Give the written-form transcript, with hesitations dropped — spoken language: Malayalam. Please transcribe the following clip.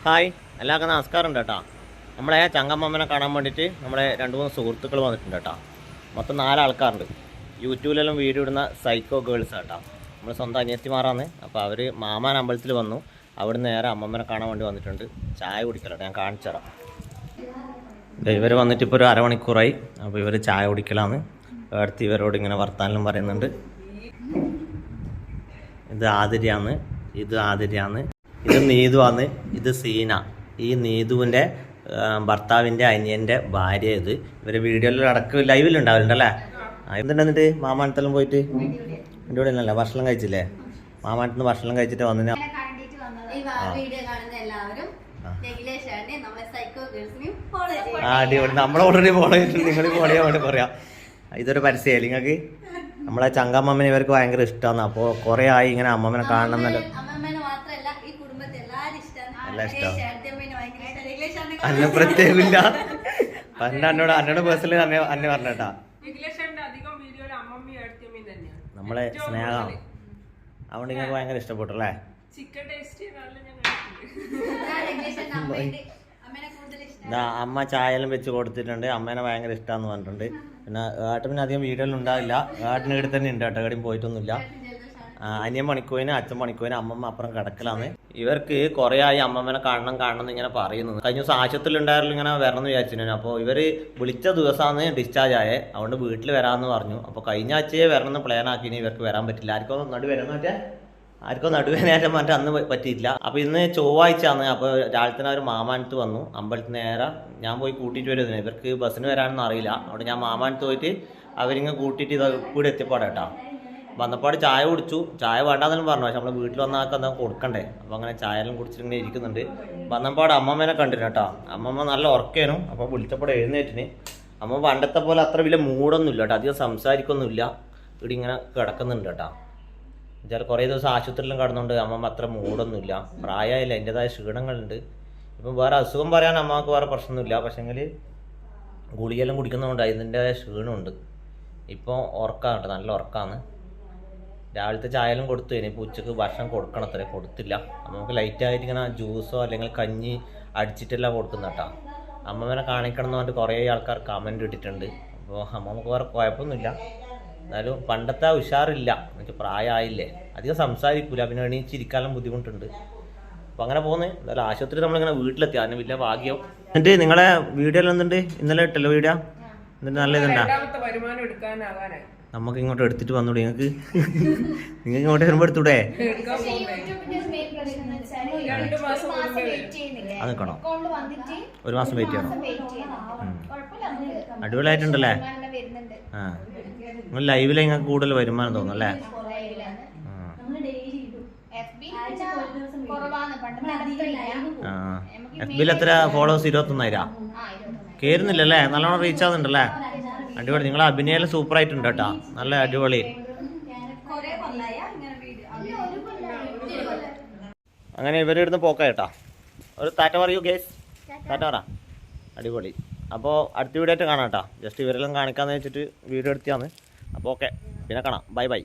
ഹായ് എല്ലാവർക്കും നമസ്കാരം ഉണ്ട് കേട്ടോ. നമ്മളെ ചങ്കമ്മനെ കാണാൻ വേണ്ടിയിട്ട് നമ്മളെ 2-3 സുഹൃത്തുക്കൾ വന്നിട്ടുണ്ട് കേട്ടോ. മൊത്തം 4 ആൾക്കാരുണ്ട്. യൂട്യൂബിലെല്ലാം വീഡിയോ ഇടുന്ന സൈക്കോ ഗേൾസ് കേട്ടോ. നമ്മൾ സ്വന്തം അനിയത്തിമാരാണ്. അപ്പോൾ അവർ മാമാൻ അമ്പലത്തിൽ വന്നു. അവിടെ നിന്ന് നേരെ അമ്മമ്മനെ കാണാൻ വേണ്ടി വന്നിട്ടുണ്ട്. ചായ കുടിക്കലോ ഞാൻ കാണിച്ചു തരാം. ഇവർ വന്നിട്ട് ഇപ്പോൾ ഒരു അരമണിക്കൂറായി. അപ്പോൾ ഇവർ ചായ കുടിക്കലാണ്. അടുത്ത് ഇവരോട് ഇങ്ങനെ വർത്താനം പറയുന്നുണ്ട്. ഇത് ആതിരയാണ്, ഇത് നീതുവാണ്, ഇത് സീന. ഈ നീതുവിൻ്റെ ഭർത്താവിൻ്റെ അനിയൻ്റെ ഭാര്യ. ഇത് ഇവരെ വീഡിയോയിൽ അടക്കം ലൈവിലുണ്ടാവില്ലുണ്ടല്ലേ. എന്തുണ്ടെന്നിട്ട് മാമാനത്തെല്ലാം പോയിട്ട് എൻ്റെ കൂടെ അല്ലേ ഭക്ഷണം കഴിച്ചില്ലേ? മാമാനത്ത് നിന്ന് ഭക്ഷണം കഴിച്ചിട്ട് വന്നിന്. അടിപൊളി. നമ്മൾ ഓൾറെഡി ഫോളോ ചെയ്തിട്ടുണ്ട്. നിങ്ങൾ ഫോളോ ചെയ്യാൻ വേണ്ടി പറയാം. ഇതൊരു പരസ്യമല്ലേ നിങ്ങൾക്ക്? നമ്മളെ ചങ്കമ്മനെ ഇവർക്ക് ഭയങ്കര ഇഷ്ടമാണ്. അപ്പോൾ കുറേ ആയി ഇങ്ങനെ അമ്മമ്മനെ കാണണം എന്നല്ല. അന്നെ പ്രത്യേകമില്ല. എന്നോട് പേഴ്സണലി അന്നെ പറഞ്ഞേട്ടാ നമ്മളെ സ്നേഹം. അതുകൊണ്ട് നിങ്ങൾക്ക് ഭയങ്കര ഇഷ്ടപ്പെട്ടു അല്ലേ? അമ്മ ചായയെല്ലാം വെച്ച് കൊടുത്തിട്ടുണ്ട്. അമ്മേനെ ഭയങ്കര ഇഷ്ടമാണെന്ന് പറഞ്ഞിട്ടുണ്ട്. പിന്നെ ഏട്ടന് അധികം വീഡിയോയിൽ ഉണ്ടാവില്ല. ഏട്ടന് ഇവിടെ തന്നെ ഉണ്ട് കേട്ടോ. എവിടെയും പോയിട്ടൊന്നുമില്ല. അനിയൻ പണിക്കോയിന്, അച്ഛൻ പണിക്കോയിന്, അമ്മമ്മ അപ്പുറം കിടക്കലാണ്. ഇവർക്ക് കുറേ ആയി അമ്മമ്മനെ കാണണം എന്ന് ഇങ്ങനെ പറയുന്നത്. കഴിഞ്ഞ ദിവസം ആശുപത്രിയിൽ ഉണ്ടായാലും ഇങ്ങനെ വരണം എന്ന് വിചാരിച്ചിരുന്നു. അപ്പോൾ ഇവർ വിളിച്ച ദിവസമാണ് ഡിസ്ചാർജ് ആയത്. അതുകൊണ്ട് വീട്ടിൽ വരാമെന്ന് പറഞ്ഞു. അപ്പോൾ കഴിഞ്ഞ ആഴ്ചയെ വരണമെന്ന് പ്ലാൻ ആക്കിനി. ഇവർക്ക് വരാൻ പറ്റില്ല. ആർക്കോ നടുവേനായിട്ട് മറ്റേ അന്ന് പറ്റിയില്ല. അപ്പോൾ ഇന്ന് ചൊവ്വാഴ്ചയാണ്. അപ്പോൾ രാവിലെ തന്നെ അവർ മാമാനത്ത് വന്നു. അമ്പലത്തിൽ നേരെ ഞാൻ പോയി കൂട്ടിയിട്ട് വരുന്നത്. ഇവർക്ക് ബസ്സിന് വരാനൊന്നും അറിയില്ല. അവിടെ ഞാൻ മാമാനത്ത് പോയിട്ട് അവരിങ്ങനെ കൂട്ടിയിട്ട് ഇത് കൂടി എത്തിപ്പാടേട്ടാ. വന്നപ്പാട് ചായ കുടിച്ചു. ചായ വേണ്ടാന്നെല്ലാം പറഞ്ഞു. പക്ഷെ നമ്മൾ വീട്ടിൽ വന്ന ആൾക്ക് എന്താ കൊടുക്കണ്ടേ. അപ്പോൾ അങ്ങനെ ചായയെല്ലാം കുടിച്ചിട്ട് ഇങ്ങനെ ഇരിക്കുന്നുണ്ട്. വന്നപ്പാട് അമ്മമ്മേനെ കണ്ടിരുന്നു കേട്ടോ. അമ്മമ്മ നല്ല ഉറക്കേനും. അപ്പോൾ വിളിച്ചപ്പോൾ എഴുന്നേറ്റിന്. അമ്മ പണ്ടത്തെ പോലെ അത്ര വലിയ മൂടൊന്നുമില്ല കേട്ടോ. അധികം സംസാരിക്കൊന്നുമില്ല. ഇവിടെ ഇങ്ങനെ കിടക്കുന്നുണ്ട് കേട്ടോ. ചില കുറേ ദിവസം ആശുപത്രിയിലും കിടന്നുകൊണ്ട് അമ്മമ്മ അത്ര മൂടൊന്നുമില്ല. പ്രായമായില്ല, അതിൻ്റെതായ ക്ഷീണങ്ങളുണ്ട്. ഇപ്പം വേറെ അസുഖം പറയാൻ അമ്മക്ക് വേറെ പ്രശ്നമൊന്നുമില്ല. പക്ഷേങ്കിൽ ഗുളികയെല്ലാം കുടിക്കുന്നതുകൊണ്ട് അതിൻ്റെതായ ക്ഷീണമുണ്ട്. ഇപ്പോൾ ഉറക്കാണ് കേട്ടോ, നല്ല ഉറക്കമാണ്. രാവിലത്തെ ചായയെല്ലാം കൊടുത്തു. ഇനിയിപ്പോൾ ഉച്ചക്ക് ഭക്ഷണം കൊടുക്കണം. അത്രേ കൊടുത്തില്ല. നമുക്ക് ലൈറ്റായിട്ട് ഇങ്ങനെ ജ്യൂസോ അല്ലെങ്കിൽ കഞ്ഞി അടിച്ചിട്ടെല്ലാം കൊടുക്കുന്ന കേട്ടോ. അമ്മമ്മനെ കാണിക്കണം എന്ന് പറഞ്ഞിട്ട് കുറേ ആൾക്കാർ കമൻറ്റ് ഇട്ടിട്ടുണ്ട്. അപ്പോൾ അമ്മമ്മക്ക് വേറെ കുഴപ്പമൊന്നുമില്ല. എന്നാലും പണ്ടത്തെ ഉഷാറില്ല. എന്നുവെച്ചാൽ പ്രായമായില്ലേ, അധികം സംസാരിക്കില്ല. പിന്നെ എണീച്ചിരിക്കാനും ബുദ്ധിമുട്ടുണ്ട്. അപ്പോൾ അങ്ങനെ പോകുന്നത്. എന്തായാലും ആശുപത്രി നമ്മളിങ്ങനെ വീട്ടിലെത്തി. അതിന് വലിയ ഭാഗ്യം. എന്നിട്ട് നിങ്ങളെ വീഡിയോയിൽ എന്തുണ്ട്? ഇന്നലെ ഇട്ടല്ലോ വീഡിയോ. എന്നിട്ട് നല്ല ഇതുണ്ടാ? നമുക്ക് ഇങ്ങോട്ട് എടുത്തിട്ട് വന്നൂടെ? നിങ്ങൾക്ക് ഇങ്ങോട്ട് വരുമ്പോൾ എടുത്തൂടെ? അത് നിൽക്കണോ? 1 മാസം വെയിറ്റ് ചെയ്യണം. അടിപൊളിയായിട്ടുണ്ടല്ലേ? ആ, നിങ്ങൾ ലൈവിൽ നിങ്ങൾക്ക് കൂടുതൽ വരുമാനം തോന്നും അല്ലേ? FBയിൽ എത്ര ഫോളോവേഴ്സ്? 21,000 കയറുന്നില്ലല്ലേ? നല്ലോണം റീച്ച് ആവുന്നുണ്ടല്ലേ? അടിപൊളി. നിങ്ങളെ അഭിനയം സൂപ്പർ ആയിട്ടുണ്ട് കേട്ടോ. നല്ല അടിപൊളി. അങ്ങനെ ഇവരിടുന്ന് പോക്കായിട്ടാ. ഒരു ടാറ്റ പറയൂ ഗേസ്. ടാറ്റ പറ. അടിപൊളി. അപ്പോൾ അടുത്ത വീഡിയോ ആയിട്ട് കാണാം കേട്ടോ. ജസ്റ്റ് ഇവരെല്ലാം കാണിക്കാമെന്ന് വെച്ചിട്ട് വീഡിയോ എടുത്തിയാണ്. അപ്പോൾ ഓക്കെ, പിന്നെ കാണാം. Bye bye.